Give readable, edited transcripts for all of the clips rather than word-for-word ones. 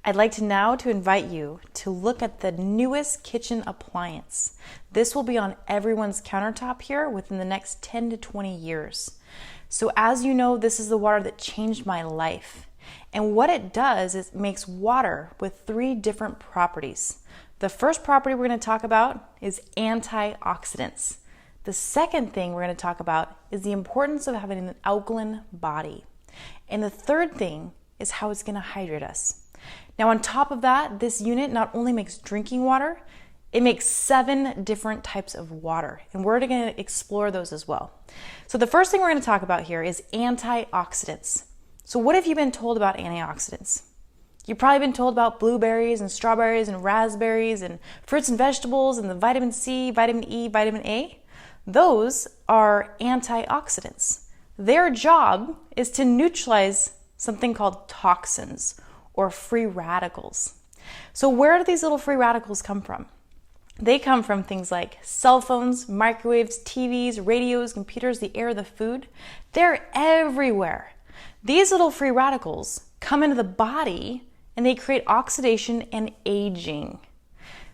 I'd like to now invite you to look at the newest kitchen appliance. This will be on everyone's countertop here within the next 10 to 20 years. So as you know, this is the water that changed my life. And what it does is it makes water with 3 different properties. The first property we're going to talk about is antioxidants. The second thing we're going to talk about is the importance of having an alkaline body. And the third thing is how it's going to hydrate us. Now on top of that, this unit not only makes drinking water, it makes 7 different types of water, and we're going to explore those as well. So the first thing we're going to talk about here is antioxidants. So what have you been told about antioxidants? You've probably been told about blueberries and strawberries and raspberries and fruits and vegetables and the vitamin C, vitamin E, vitamin A. Those are antioxidants. Their job is to neutralize something called toxins or free radicals. So where do these little free radicals come from? They come from things like cell phones, microwaves, TVs, radios, computers, the air, the food. They're everywhere. These little free radicals come into the body and they create oxidation and aging.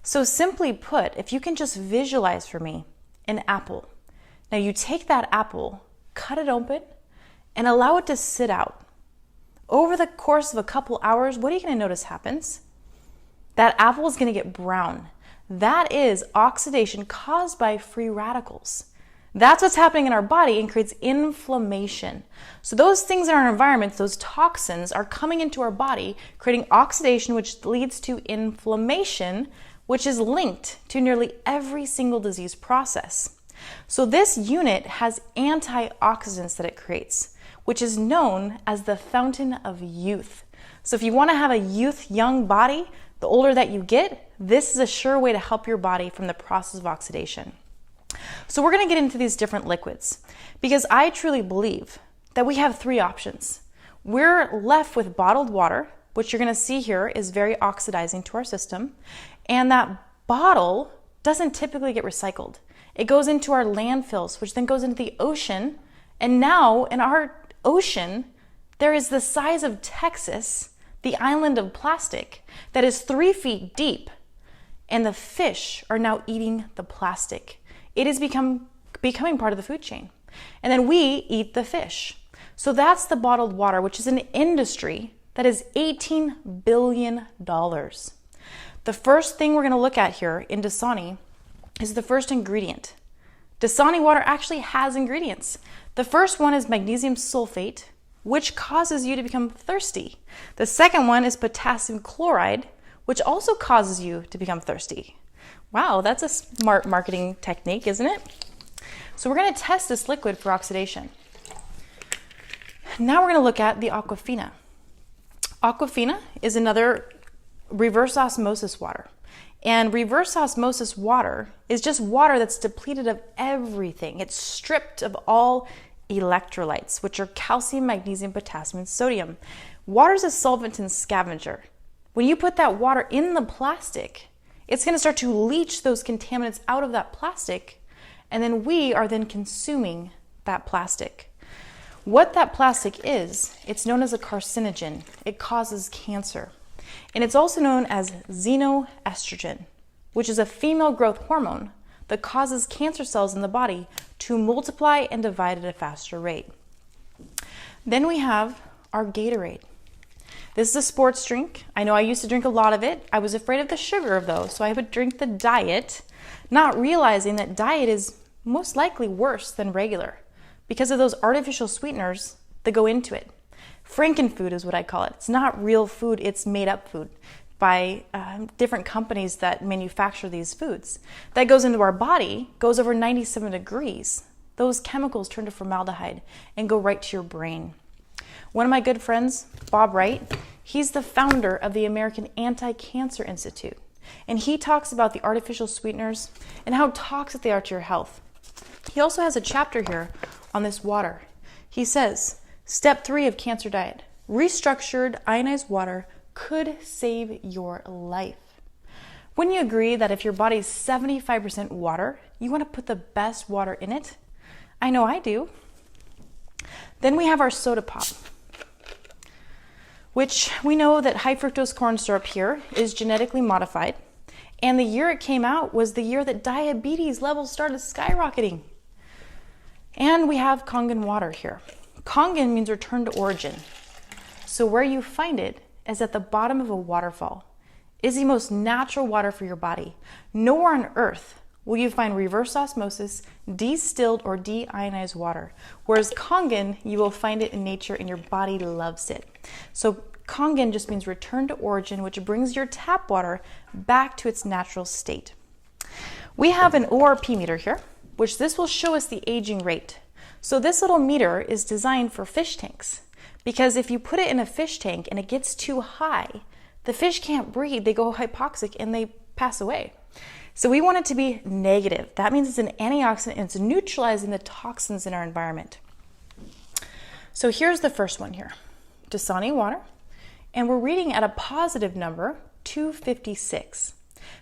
So simply put, if you can just visualize for me an apple. Now you take that apple, cut it open, and allow it to sit out. Over the course of a couple hours, what are you going to notice happens? That apple is going to get brown. That is oxidation caused by free radicals. That's what's happening in our body and creates inflammation. So those things in our environment, those toxins, are coming into our body, creating oxidation, which leads to inflammation, which is linked to nearly every single disease process. So this unit has antioxidants that it creates, which is known as the fountain of youth. So if you want to have a young body, the older that you get, this is a sure way to help your body from the process of oxidation. So we're going to get into these different liquids because I truly believe that we have 3 options. We're left with bottled water, which you're going to see here is very oxidizing to our system, and that bottle doesn't typically get recycled. It goes into our landfills, which then goes into the ocean, and now in our ocean, there is the size of Texas, the island of plastic, that is 3 feet deep, and the fish are now eating the plastic. It is becoming part of the food chain. And then we eat the fish. So that's the bottled water, which is an industry that is $18 billion. The first thing we're going to look at here in Dasani is the first ingredient. Dasani water actually has ingredients. The first one is magnesium sulfate, which causes you to become thirsty. The second one is potassium chloride, which also causes you to become thirsty. Wow, that's a smart marketing technique, isn't it? So we're going to test this liquid for oxidation. Now we're going to look at the Aquafina. Aquafina is another reverse osmosis water. And reverse osmosis water is just water that's depleted of everything. It's stripped of all electrolytes, which are calcium, magnesium, potassium, and sodium. Water is a solvent and scavenger. When you put that water in the plastic, it's going to start to leach those contaminants out of that plastic, and then we are then consuming that plastic. What that plastic is, it's known as a carcinogen. It causes cancer. And it's also known as xenoestrogen, which is a female growth hormone that causes cancer cells in the body to multiply and divide at a faster rate. Then we have our Gatorade. This is a sports drink. I know I used to drink a lot of it. I was afraid of the sugar of those, so I would drink the diet, not realizing that diet is most likely worse than regular because of those artificial sweeteners that go into it. Frankenfood is what I call it. It's not real food, it's made up food by different companies that manufacture these foods. That goes into our body, goes over 97 degrees. Those chemicals turn to formaldehyde and go right to your brain. One of my good friends, Bob Wright, he's the founder of the American Anti-Cancer Institute. And he talks about the artificial sweeteners and how toxic they are to your health. He also has a chapter here on this water. He says, Step 3 of cancer diet, restructured ionized water could save your life. Wouldn't you agree that if your body is 75% water, you want to put the best water in it? I know I do. Then we have our soda pop, which we know that high fructose corn syrup here is genetically modified. And the year it came out was the year that diabetes levels started skyrocketing. And we have Kangen water here. Kangen means return to origin. So where you find it is at the bottom of a waterfall. It is the most natural water for your body. Nowhere on earth will you find reverse osmosis, distilled or deionized water. Whereas Kangen, you will find it in nature and your body loves it. So Kangen just means return to origin, which brings your tap water back to its natural state. We have an ORP meter here, which this will show us the aging rate. So this little meter is designed for fish tanks, because if you put it in a fish tank and it gets too high, the fish can't breathe, they go hypoxic and they pass away. So we want it to be negative. That means it's an antioxidant and it's neutralizing the toxins in our environment. So here's the first one here, Dasani water, and we're reading at a positive number, 256.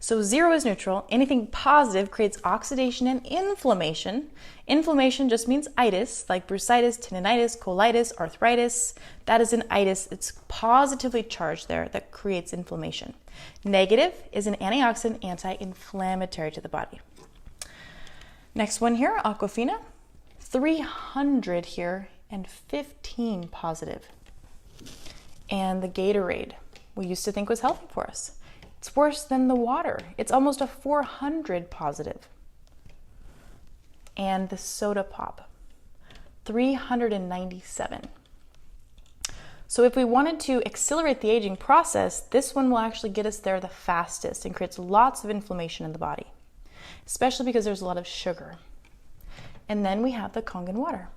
So 0 is neutral. Anything positive creates oxidation and inflammation. Inflammation just means itis, like bursitis, tendinitis, colitis, arthritis. That is an itis. It's positively charged there that creates inflammation. Negative is an antioxidant, anti-inflammatory to the body. Next one here, Aquafina, 300 here and 15 positive. And the Gatorade, we used to think was healthy for us. It's worse than the water. It's almost a 400 positive. And the soda pop, 397. So if we wanted to accelerate the aging process, this one will actually get us there the fastest and creates lots of inflammation in the body, especially because there's a lot of sugar. And then we have the Kangen water.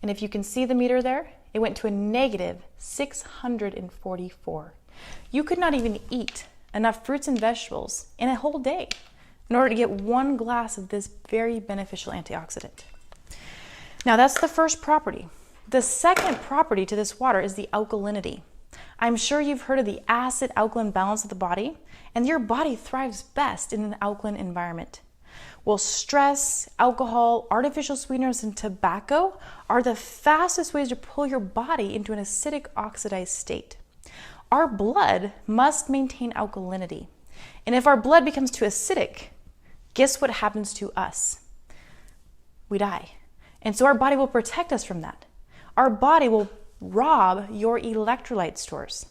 And if you can see the meter there, it went to a negative 644. You could not even eat enough fruits and vegetables in a whole day in order to get one glass of this very beneficial antioxidant. Now that's the first property. The second property to this water is the alkalinity. I'm sure you've heard of the acid-alkaline balance of the body, and your body thrives best in an alkaline environment. Well, stress, alcohol, artificial sweeteners, and tobacco are the fastest ways to pull your body into an acidic oxidized state. Our blood must maintain alkalinity. And if our blood becomes too acidic, guess what happens to us? We die. And so our body will protect us from that. Our body will rob your electrolyte stores.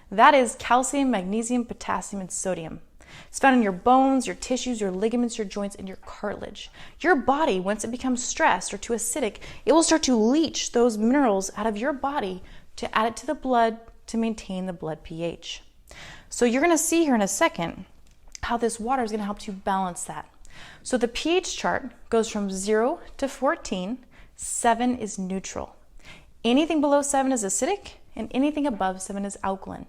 That is calcium, magnesium, potassium, and sodium. It's found in your bones, your tissues, your ligaments, your joints, and your cartilage. Your body, once it becomes stressed or too acidic, it will start to leach those minerals out of your body to add it to the blood to maintain the blood pH. So you're going to see here in a second how this water is going to help to balance that. So the pH chart goes from 0 to 14. 7 is neutral. Anything below 7 is acidic, and anything above 7 is alkaline.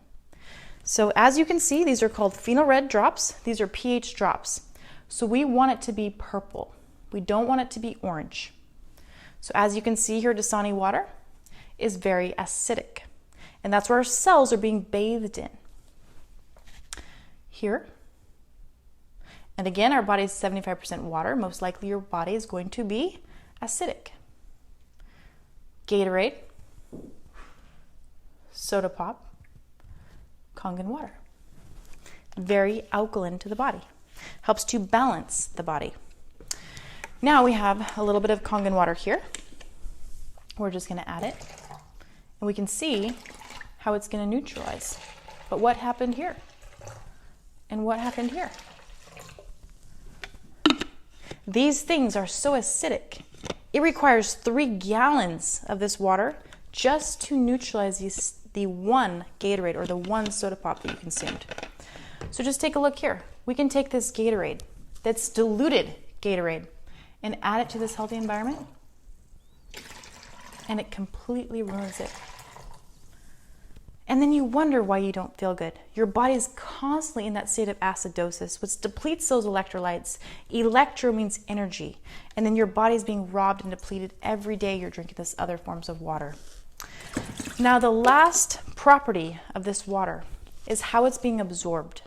So as you can see, these are called phenol red drops. These are pH drops. So we want it to be purple. We don't want it to be orange. So as you can see here, Dasani water is very acidic. And that's where our cells are being bathed in. Here. And again, our body is 75% water. Most likely your body is going to be acidic. Gatorade, soda pop, Kangen water. Very alkaline to the body. Helps to balance the body. Now we have a little bit of Kangen water here. We're just going to add it. And we can see how it's going to neutralize. But what happened here? And what happened here? These things are so acidic. It requires 3 gallons of this water just to neutralize the one Gatorade or the one soda pop that you consumed. So just take a look here. We can take this Gatorade, that's diluted Gatorade, and add it to this healthy environment, and it completely ruins it. And then you wonder why you don't feel good. Your body is constantly in that state of acidosis, which depletes those electrolytes. Electro means energy. And then your body is being robbed and depleted every day you're drinking this other forms of water. Now, the last property of this water is how it's being absorbed.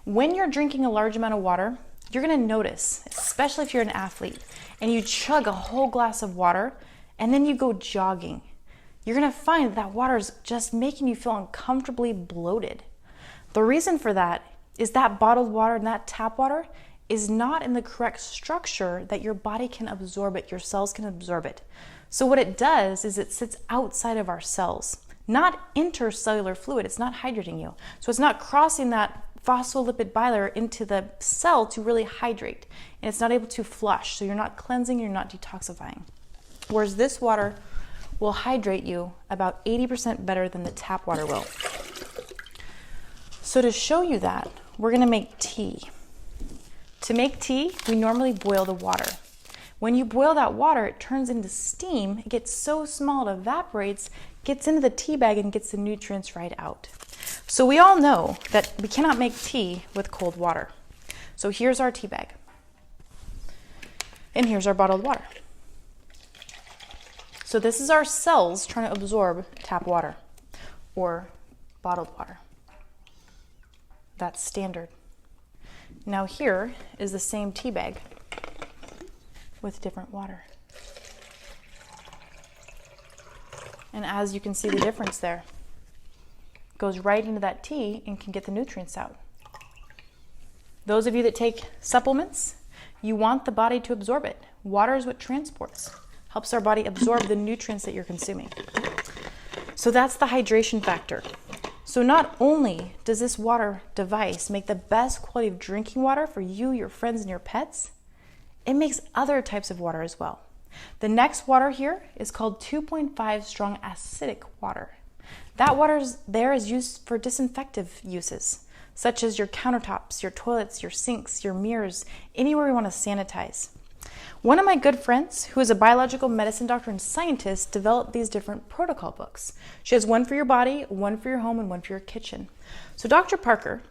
When you're drinking a large amount of water, you're going to notice, especially if you're an athlete, and you chug a whole glass of water, and then you go jogging. you're gonna find that water is just making you feel uncomfortably bloated. The reason for that is that bottled water and that tap water is not in the correct structure that your body can absorb it, your cells can absorb it. So what it does is it sits outside of our cells, not intercellular fluid, it's not hydrating you. So it's not crossing that phospholipid bilayer into the cell to really hydrate, and it's not able to flush, so you're not cleansing, you're not detoxifying. Whereas this water will hydrate you about 80% better than the tap water will. So to show you that, we're gonna make tea. To make tea, we normally boil the water. When you boil that water, it turns into steam. It gets so small it evaporates, gets into the tea bag, and gets the nutrients right out. So we all know that we cannot make tea with cold water. So here's our tea bag. And here's our bottled water. So this is our cells trying to absorb tap water or bottled water. That's standard. Now here is the same tea bag with different water. And as you can see the difference there, it goes right into that tea and can get the nutrients out. Those of you that take supplements, you want the body to absorb it. Water is what transports, helps our body absorb the nutrients that you're consuming. So that's the hydration factor. So not only does this water device make the best quality of drinking water for you, your friends, and your pets, it makes other types of water as well. The next water here is called 2.5 strong acidic water. That water is used for disinfective uses, such as your countertops, your toilets, your sinks, your mirrors, anywhere you want to sanitize. One of my good friends, who is a biological medicine doctor and scientist, developed these different protocol books. She has one for your body, one for your home, and one for your kitchen. So Dr. Parker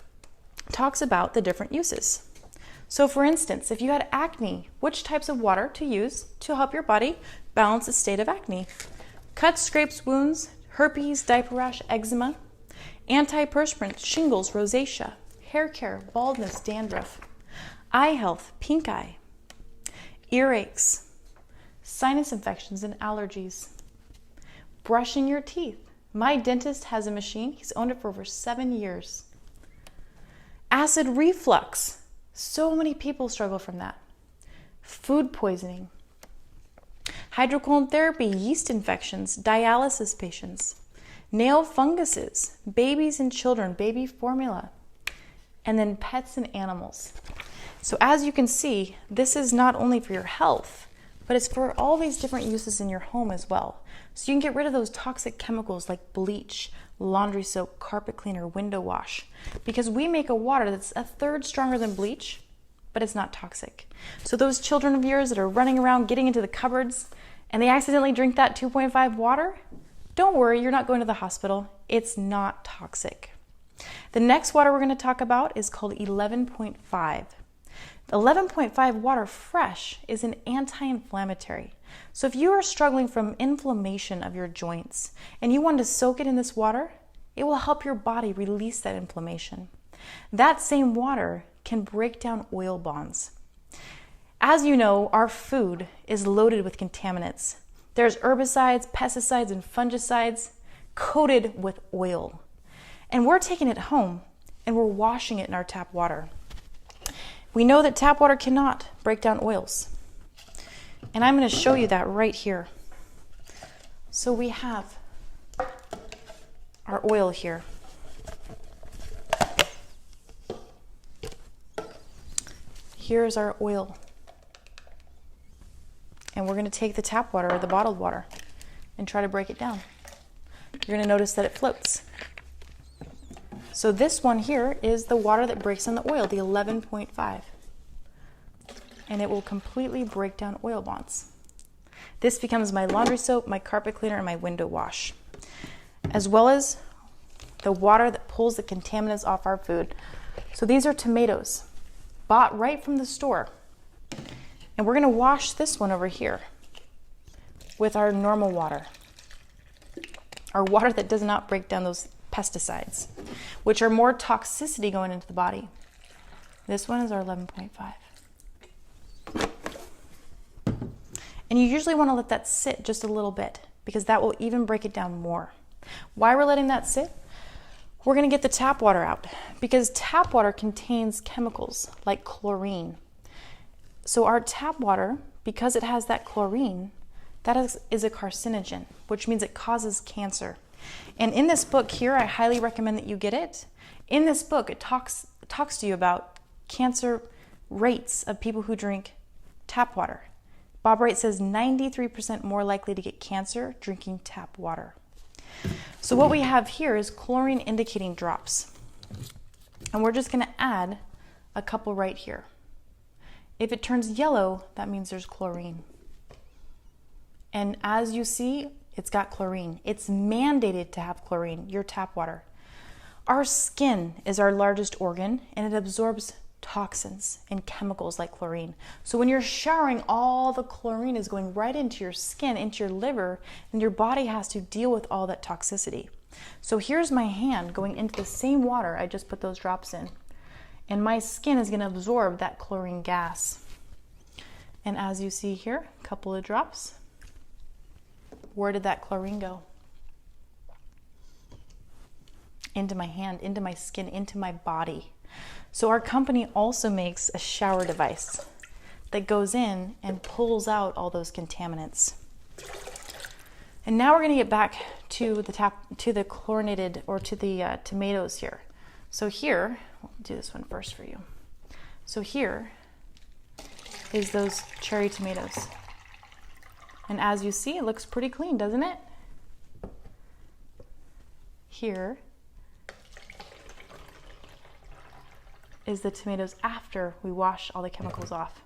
talks about the different uses. So for instance, if you had acne, which types of water to use to help your body balance the state of acne? Cuts, scrapes, wounds, herpes, diaper rash, eczema, antiperspirant, shingles, rosacea, hair care, baldness, dandruff, eye health, pink eye, earaches, sinus infections and allergies, brushing your teeth. My dentist has a machine. He's owned it for over 7 years. Acid reflux. So many people struggle from that. Food poisoning. Hydrocolon therapy, yeast infections, dialysis patients, nail funguses, babies and children, baby formula, and then pets and animals. So as you can see, this is not only for your health, but it's for all these different uses in your home as well. So you can get rid of those toxic chemicals like bleach, laundry soap, carpet cleaner, window wash, because we make a water that's a third stronger than bleach, but it's not toxic. So those children of yours that are running around getting into the cupboards and they accidentally drink that 2.5 water, don't worry, you're not going to the hospital. It's not toxic. The next water we're going to talk about is called 11.5. The 11.5 water fresh is an anti-inflammatory. So if you are struggling from inflammation of your joints and you want to soak it in this water, it will help your body release that inflammation. That same water can break down oil bonds. As you know, our food is loaded with contaminants. There's herbicides, pesticides, and fungicides coated with oil. And we're taking it home and we're washing it in our tap water. We know that tap water cannot break down oils. And I'm going to show you that right here. So we have our oil here. Here's our oil. And we're going to take the tap water or the bottled water and try to break it down. You're going to notice that it floats. So this one here is the water that breaks down the oil, the 11.5. And it will completely break down oil bonds. This becomes my laundry soap, my carpet cleaner, and my window wash, as well as the water that pulls the contaminants off our food. So these are tomatoes, bought right from the store. And we're going to wash this one over here with our normal water, our water that does not break down those pesticides, which are more toxicity going into the body. This one is our 11.5. And you usually want to let that sit just a little bit. because that will even break it down more. Why we're letting that sit? We're going to get the tap water out because tap water contains chemicals like chlorine. So our tap water, because it has that chlorine, that is a carcinogen, which means it causes cancer. And in this book here, I highly recommend that you get it. In this book, it talks to you about cancer rates of people who drink tap water. Bob Wright says 93% more likely to get cancer drinking tap water. So what we have here is chlorine indicating drops. And we're just going to add a couple right here. If it turns yellow, that means there's chlorine. And as you see, it's got chlorine. It's mandated to have chlorine, your tap water. Our skin is our largest organ, and it absorbs toxins and chemicals like chlorine. So when you're showering, all the chlorine is going right into your skin, into your liver, and your body has to deal with all that toxicity. So here's my hand going into the same water I just put those drops in, and my skin is going to absorb that chlorine gas. And as you see here, a couple of drops. Where did that chlorine go? Into my hand, into my skin, into my body. So our company also makes a shower device that goes in and pulls out all those contaminants. And now we're going to get back to the chlorinated, or to the tomatoes here. So here, we'll do this one first for you. So here is those cherry tomatoes. And as you see, it looks pretty clean, doesn't it? Here is the tomatoes after we wash all the chemicals off.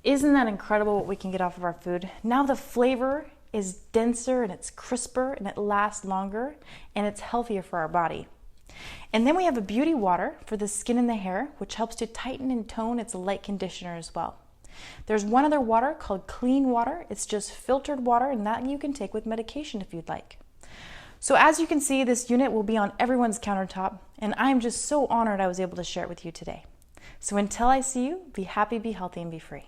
Isn't that incredible what we can get off of our food? Now the flavor is denser and it's crisper and it lasts longer and it's healthier for our body. And then we have a beauty water for the skin and the hair, which helps to tighten and tone. It's a light conditioner as well. There's one other water called clean water. It's just filtered water, and that you can take with medication if you'd like. So as you can see, this unit will be on everyone's countertop, and I'm just so honored I was able to share it with you today. So until I see you, be happy, be healthy, and be free.